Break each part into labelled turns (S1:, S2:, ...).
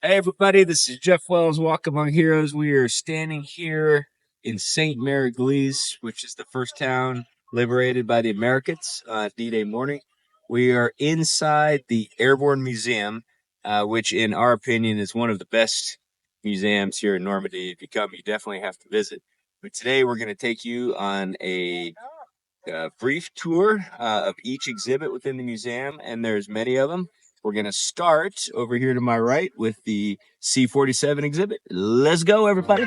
S1: Hey everybody, this is Jeff Wells, Walk Among Heroes. We are standing here in Sainte-Mère-Église, which is the first town liberated by the Americans on D-Day morning. We are inside the Airborne Museum, which in our opinion is one of the best museums here in Normandy. If you come, you definitely have to visit. But today we're going to take you on a brief tour of each exhibit within the museum, and there's many of them. We're going to start over here to my right with the C-47 exhibit. Let's go, everybody.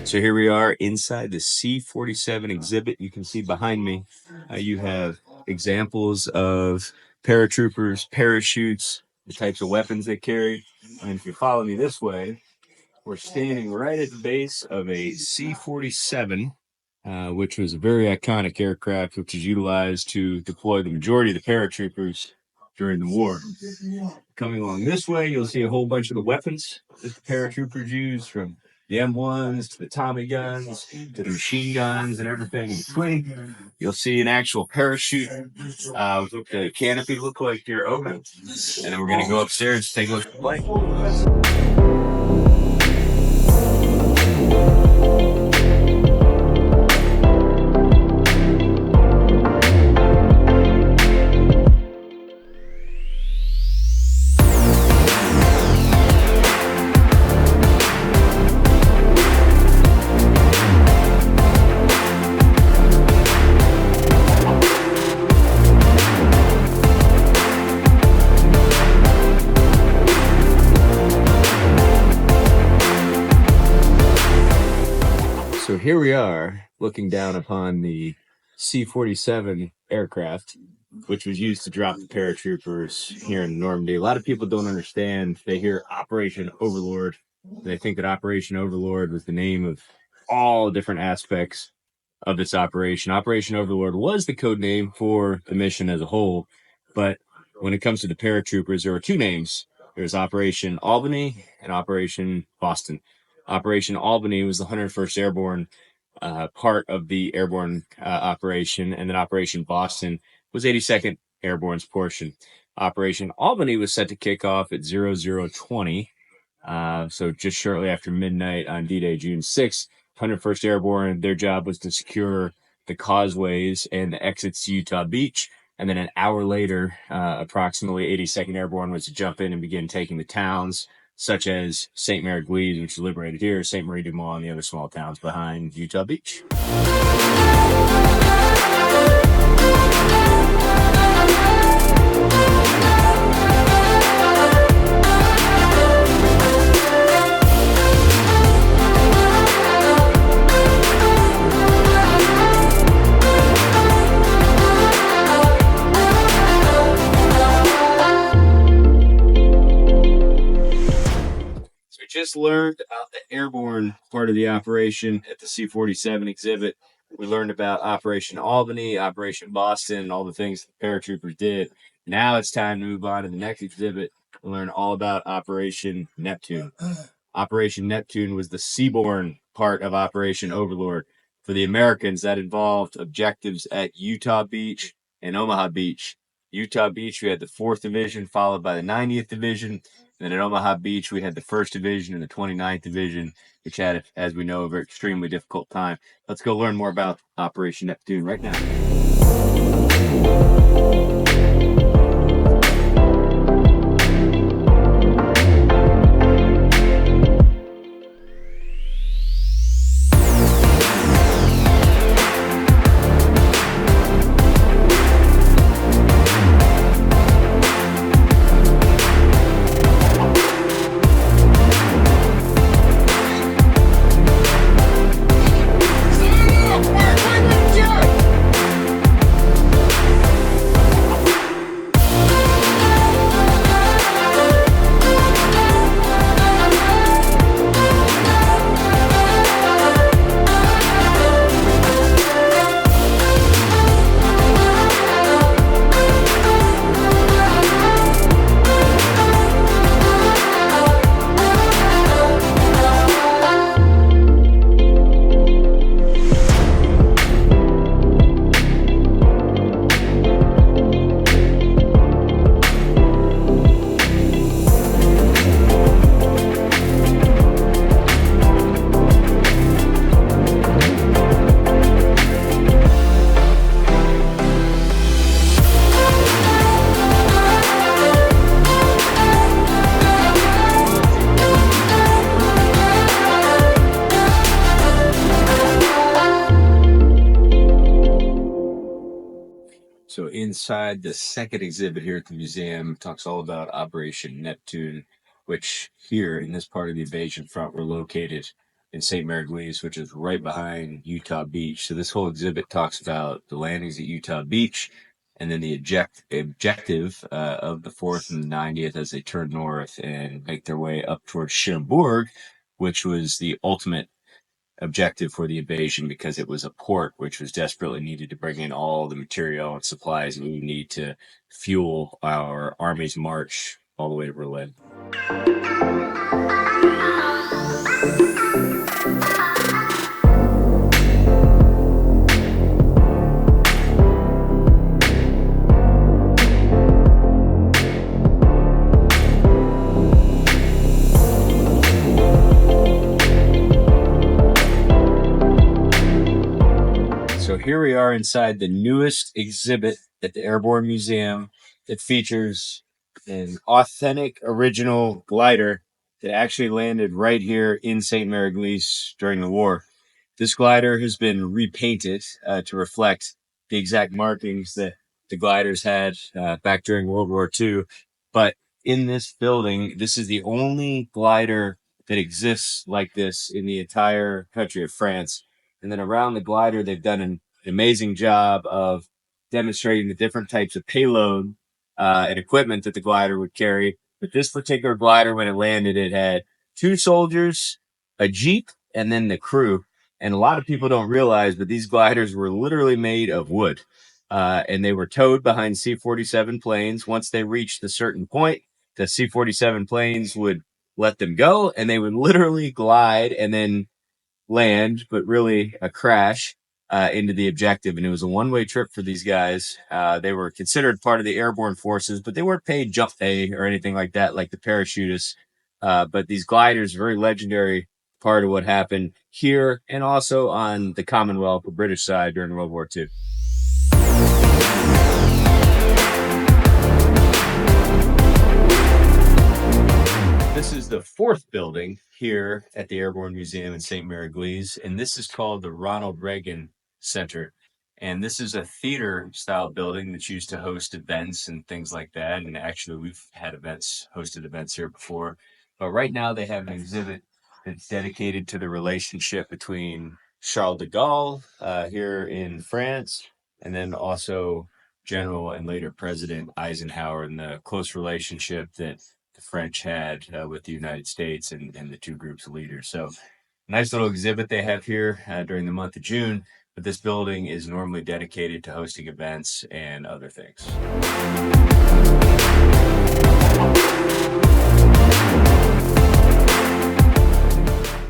S1: So here we are inside the C-47 exhibit. You can see behind me, you have examples of paratroopers, parachutes, the types of weapons they carry. And if you follow me this way, we're standing right at the base of a C-47, which was a very iconic aircraft, which was utilized to deploy the majority of the paratroopers during the war. Coming along this way, you'll see a whole bunch of the weapons that the paratroopers use, from the M1s to the Tommy guns to the machine guns and everything in between. You'll see an actual parachute with the canopy look like you're open. And then we're going to go upstairs to take a look at the plane. So here we are looking down upon the C-47 aircraft, which was used to drop the paratroopers here in Normandy. A lot of people don't understand. They hear Operation Overlord. They think that Operation Overlord was the name of all different aspects of this operation. Operation Overlord was the code name for the mission as a whole, but when it comes to the paratroopers, there were two names. There's Operation Albany and Operation Boston. Operation Albany was the 101st Airborne part of the Airborne operation, and then Operation Boston was 82nd Airborne's portion. Operation Albany was set to kick off at 0020, so just shortly after midnight on D-Day, June 6th. 101st Airborne, their job was to secure the causeways and the exits to Utah Beach. And then an hour later, approximately 82nd Airborne was to jump in and begin taking the towns, such as Sainte-Mère-Église, which is liberated here, Sainte-Marie-du-Mont, and the other small towns behind Utah Beach. Just learned about the airborne part of the operation at the C-47 exhibit. We learned about Operation Albany, Operation Boston, and all the things the paratroopers did. Now it's time to move on to the next exhibit and learn all about Operation Neptune. Operation Neptune was the seaborne part of Operation Overlord. For the Americans, that involved objectives at Utah Beach and Omaha Beach. Utah Beach, we had the 4th Division, followed by the 90th Division. And then at Omaha Beach, we had the 1st Division and the 29th Division, which had, as we know, a very extremely difficult time. Let's go learn more about Operation Neptune right now. inside the second exhibit here at the museum. It talks all about Operation Neptune, which here in this part of the invasion front were located in Sainte-Mère-Église, which is right behind Utah Beach. So this whole exhibit talks about the landings at Utah Beach and then the objective of the 4th and the 90th as they turn north and make their way up towards Cherbourg, which was the ultimate objective for the invasion because it was a port which was desperately needed to bring in all the material and supplies that we would need to fuel our army's march all the way to Berlin. So here we are inside the newest exhibit at the Airborne Museum that features an authentic original glider that actually landed right here in Sainte-Mère-Église during the war. This glider has been repainted to reflect the exact markings that the gliders had back during World War II. But in this building, this is the only glider that exists like this in the entire country of France. And then around the glider, they've done an amazing job of demonstrating the different types of payload and equipment that the glider would carry. But this particular glider, when it landed, it had 2 soldiers, a jeep, and then the crew. And a lot of people don't realize, but these gliders were literally made of wood. And they were towed behind C-47 planes. Once they reached a certain point, the C-47 planes would let them go, and they would literally glide and then land, but really a crash into the objective. And it was a one-way trip for these guys. They were considered part of the airborne forces, but they weren't paid jump pay or anything like that, like the parachutists. But these gliders, very legendary part of what happened here and also on the Commonwealth, the British side during World War II. This is the 4th building here at the Airborne Museum in Sainte-Mère-Église, and this is called the Ronald Reagan Center. And this is a theater-style building that's used to host events and things like that. And actually, we've had hosted events here before. But right now, they have an exhibit that's dedicated to the relationship between Charles de Gaulle here in France, and then also General and later President Eisenhower, and the close relationship that the French had with the United States and the 2 groups of leaders. So nice little exhibit they have here during the month of June, but this building is normally dedicated to hosting events and other things.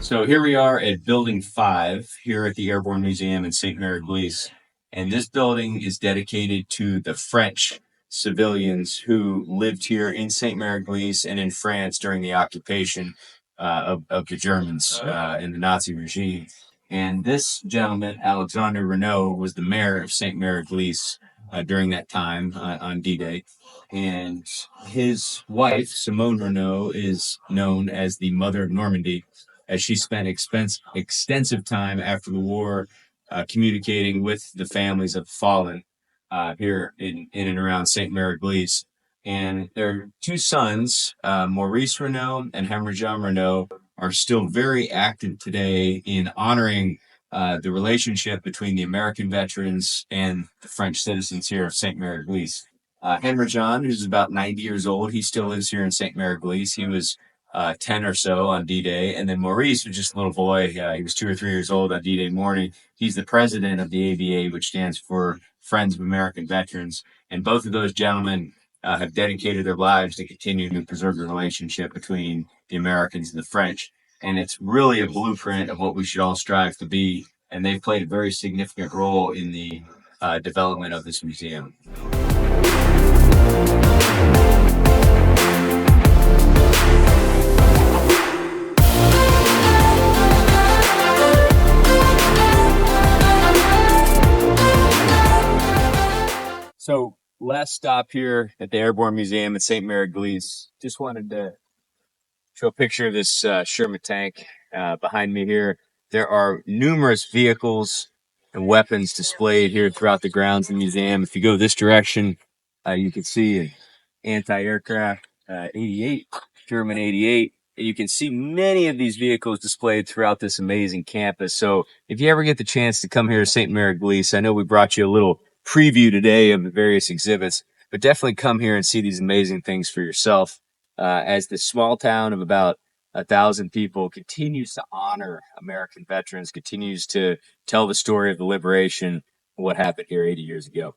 S1: So here we are at Building 5 here at the Airborne Museum in Sainte-Mère-Église. And this building is dedicated to the French civilians who lived here in Sainte-Mère-Église and in France during the occupation of the Germans in the Nazi regime. And this gentleman, Alexandre Renault, was the mayor of Sainte-Mère-Église during that time on Dday. And his wife, Simone Renault, is known as the Mother of Normandy, as she spent extensive time after the war communicating with the families of the fallen here in and around Sainte-Mère-Église. And their 2 sons, Maurice Renault and Henri-Jean Renault, are still very active today in honoring the relationship between the American veterans and the French citizens here of Sainte-Mère-Église. Henri-Jean, who's about 90 years old, he still lives here in Sainte-Mère-Église. He was 10 or so on D-Day. And then Maurice was just a little boy. He was 2 or 3 years old on D-Day morning. He's the president of the AVA, which stands for Friends of American Veterans. And both of those gentlemen have dedicated their lives to continue to preserve the relationship between the Americans and the French. And it's really a blueprint of what we should all strive to be. And they've played a very significant role in the development of this museum. So last stop here at the Airborne Museum at Sainte-Mère-Église. Just wanted to show a picture of this Sherman tank behind me here. There are numerous vehicles and weapons displayed here throughout the grounds of the museum. If you go this direction, you can see an anti-aircraft 88, German 88. And you can see many of these vehicles displayed throughout this amazing campus. So if you ever get the chance to come here to Sainte-Mère-Église, I know we brought you a little preview today of the various exhibits, but definitely come here and see these amazing things for yourself. As this small town of about 1,000 people continues to honor American veterans, continues to tell the story of the liberation, what happened here 80 years ago.